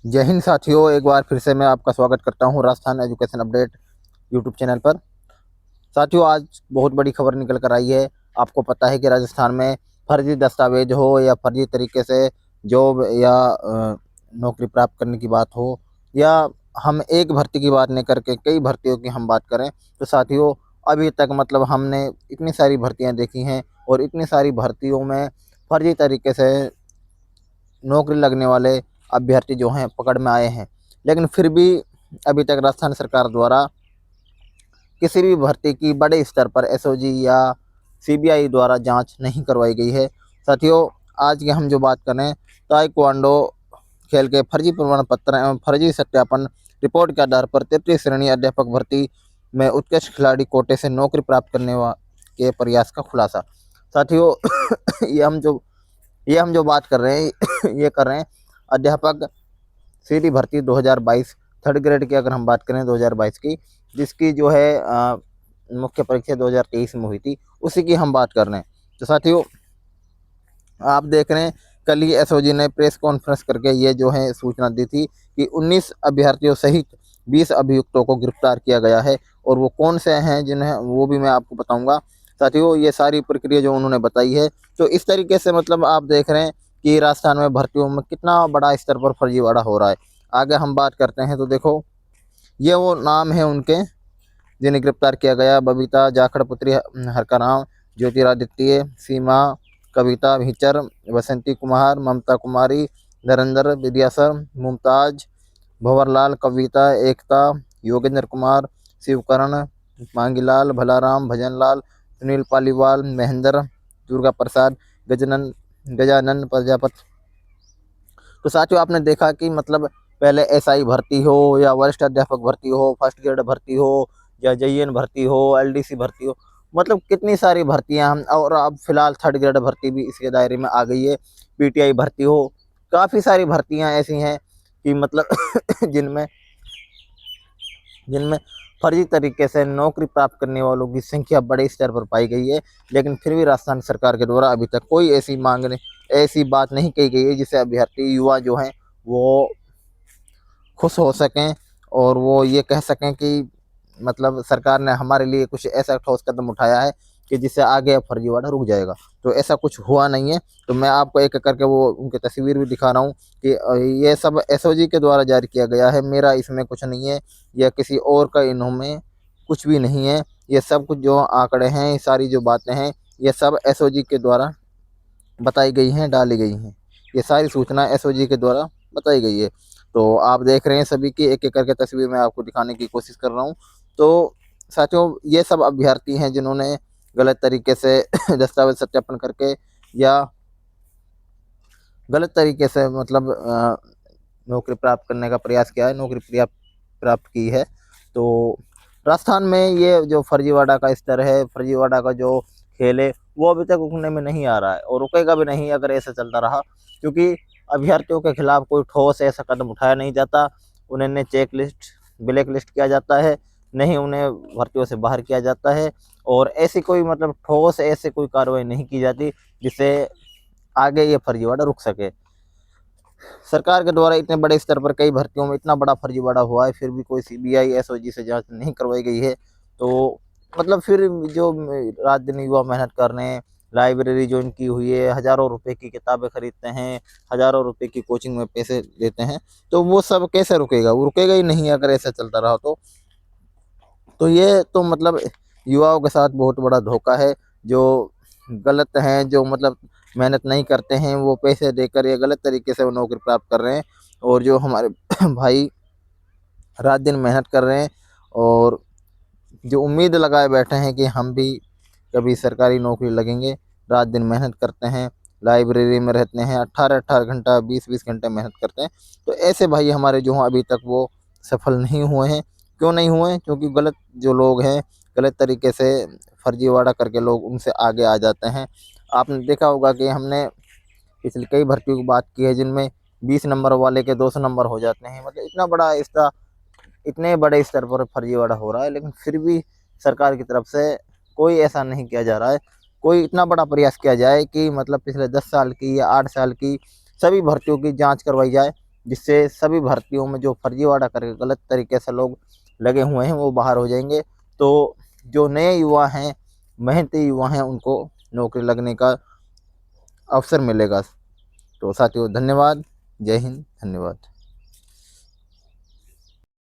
जय हिंद साथियों, एक बार फिर से मैं आपका स्वागत करता हूं Rajasthan education update YouTube channel पर। साथियों, आज बहुत बड़ी खबर निकल कर आई है। आपको पता है कि राजस्थान में फर्जी दस्तावेज हो या फर्जी तरीके से जॉब या नौकरी प्राप्त करने की बात हो, या हम एक भर्ती की बात नहीं करके कई भर्तियों की हम बात करें, तो साथियों अभी तक मतलब हमने इतनी सारी भर्तियां देखी हैं और इतनी सारी भर्तियों में फर्जी तरीके से नौकरी लगने वाले अभ्यर्थी जो हैं पकड़ में आए हैं। लेकिन फिर भी अभी तक राजस्थान सरकार द्वारा किसी भी भर्ती की बड़े स्तर पर एसओजी या सीबीआई द्वारा जांच नहीं करवाई गई है। साथियों, आज की हम जो बात करें, ताइक्वांडो खेल के फर्जी प्रमाण पत्र एवं फर्जी सत्यापन रिपोर्ट के आधार पर 33 श्रेणी अध्यापक भर्ती में उत्कृष्ट खिलाड़ी कोटे से नौकरी प्राप्त करने के प्रयास का खुलासा। साथियों ये हम जो बात कर रहे हैं ये कर रहे हैं अध्यापक सीधी भर्ती 2022 थर्ड ग्रेड की। अगर हम बात करें 2022 की, जिसकी जो है मुख्य परीक्षा 2023 में हुई थी, उसी की हम बात कर रहे हैं। तो साथियों, आप देख रहे हैं कल ही एसओजी ने प्रेस कॉन्फ्रेंस करके ये जो है सूचना दी थी कि 19 अभ्यर्थियों सहित 20 अभियुक्तों को गिरफ्तार किया गया है। और वो कौन से हैं जिन्हें, वो भी मैं आपको बताऊंगा। साथियों, ये सारी प्रक्रिया जो उन्होंने बताई है, तो इस तरीके से मतलब आप देख रहे हैं कि राजस्थान में भर्तियों में कितना बड़ा स्तर पर फर्जीवाड़ा हो रहा है। आगे हम बात करते हैं तो देखो, ये वो नाम है उनके जिन्हें गिरफ्तार किया गया: बबीता जाखड़ पुत्री हरकाराम, ज्योतिरादित्य, सीमा, कविता भिचर, बसंती कुमार, ममता कुमारी, नरेंद्र विद्यासर, मुमताज, भंवरलाल, कविता, एकता, योगेंद्र कुमार, शिवकरण, मांगीलाल, भलाराम, भजनलाल, सुनील पालीवाल, महेंद्र, दुर्गा प्रसाद, गजानन प्रजापति। तो साथियों, आपने देखा कि मतलब पहले एसआई भर्ती हो या वरिष्ठ अध्यापक भर्ती हो, फर्स्ट ग्रेड भर्ती हो या जेईएन भर्ती हो, एलडीसी भर्ती हो, मतलब कितनी सारी भर्तियां हम, और अब फिलहाल थर्ड ग्रेड भर्ती भी इसके दायरे में आ गई है। पीटीआई भर्ती हो, काफ़ी सारी भर्तियां ऐसी हैं कि मतलब जिनमें जिनमें फर्जी तरीके से नौकरी प्राप्त करने वालों की संख्या बड़े स्तर पर पाई गई है। लेकिन फिर भी राजस्थान सरकार के द्वारा अभी तक कोई ऐसी बात नहीं कही गई है जिससे अभ्यर्थी युवा जो हैं वो खुश हो सकें और वो ये कह सकें कि मतलब सरकार ने हमारे लिए कुछ ऐसा ठोस कदम उठाया है कि जिससे आगे फर्जीवाड़ा रुक जाएगा। तो ऐसा कुछ हुआ नहीं है। तो मैं आपको एक एक करके वो उनकी तस्वीर भी दिखा रहा हूँ कि ये सब एसओजी के द्वारा जारी किया गया है। मेरा इसमें कुछ नहीं है या किसी और का इनमें कुछ भी नहीं है। ये सब कुछ जो आंकड़े हैं, ये सारी जो बातें हैं, ये सब एसओजी के द्वारा बताई गई हैं, डाली गई हैं। ये सारी सूचना एसओजी के द्वारा बताई गई है। तो आप देख रहे हैं सभी की एक एक करके तस्वीर मैं आपको दिखाने की कोशिश कर रहा हूँ। तो साथियों, ये सब अभ्यर्थी हैं जिन्होंने गलत तरीके से दस्तावेज सत्यापन करके या गलत तरीके से मतलब नौकरी प्राप्त करने का प्रयास किया है, नौकरी प्राप्त की है। तो राजस्थान में ये जो फर्जीवाड़ा का स्तर है, फर्जीवाड़ा का जो खेल है, वो अभी तक रुकने में नहीं आ रहा है और रुकेगा भी नहीं अगर ऐसा चलता रहा। क्योंकि अभ्यर्थियों के खिलाफ कोई ठोस ऐसा कदम उठाया नहीं जाता। उन्हें चेक लिस्ट, ब्लैक लिस्ट किया जाता है, नहीं उन्हें भर्तियों से बाहर किया जाता है। और ऐसी कोई मतलब ठोस ऐसे कोई कार्रवाई नहीं की जाती जिससे आगे ये फर्जीवाड़ा रुक सके। सरकार के द्वारा इतने बड़े स्तर पर कई भर्तियों में इतना बड़ा फर्जीवाड़ा हुआ है, फिर भी कोई सीबीआई एसओजी से जांच नहीं करवाई गई है। तो मतलब फिर जो रात दिन युवा मेहनत कर रहे हैं, लाइब्रेरी ज्वाइन की हुई है, हज़ारों रुपए की किताबें खरीदते हैं, हज़ारों रुपए की कोचिंग में पैसे देते हैं, तो वो सब कैसे रुकेगा? वो रुकेगा ही नहीं अगर ऐसा चलता रहा तो ये तो मतलब युवाओं के साथ बहुत बड़ा धोखा है। जो गलत हैं, जो मतलब मेहनत नहीं करते हैं, वो पैसे देकर या गलत तरीके से वो नौकरी प्राप्त कर रहे हैं। और जो हमारे भाई रात दिन मेहनत कर रहे हैं और जो उम्मीद लगाए बैठे हैं कि हम भी कभी सरकारी नौकरी लगेंगे, रात दिन मेहनत करते हैं, लाइब्रेरी में रहते हैं, 18-18 घंटा, 20-20 घंटे मेहनत करते हैं। तो ऐसे भाई हमारे जो हैं अभी तक वो सफल नहीं हुए हैं। क्यों नहीं हुए हैं? क्योंकि गलत जो लोग हैं, गलत तरीके से फर्जीवाड़ा करके लोग उनसे आगे आ जाते हैं। आपने देखा होगा कि हमने पिछली कई भर्तियों की बात की है जिनमें 20 नंबर वाले के 200 नंबर हो जाते हैं। मतलब इतना बड़ा इसका, इतने बड़े स्तर पर फर्जीवाड़ा हो रहा है, लेकिन फिर भी सरकार की तरफ से कोई ऐसा नहीं किया जा रहा है। कोई इतना बड़ा प्रयास किया जाए कि मतलब पिछले 10 साल की या 8 साल की सभी भर्तियों की जांच करवाई जाए, जिससे सभी भर्तियों में जो फर्जीवाड़ा करके गलत तरीके से लोग लगे हुए हैं वो बाहर हो जाएंगे। तो जो नए युवा हैं, मेहनती युवा हैं, उनको नौकरी लगने का अवसर मिलेगा। तो साथियों धन्यवाद। जय हिंद। धन्यवाद।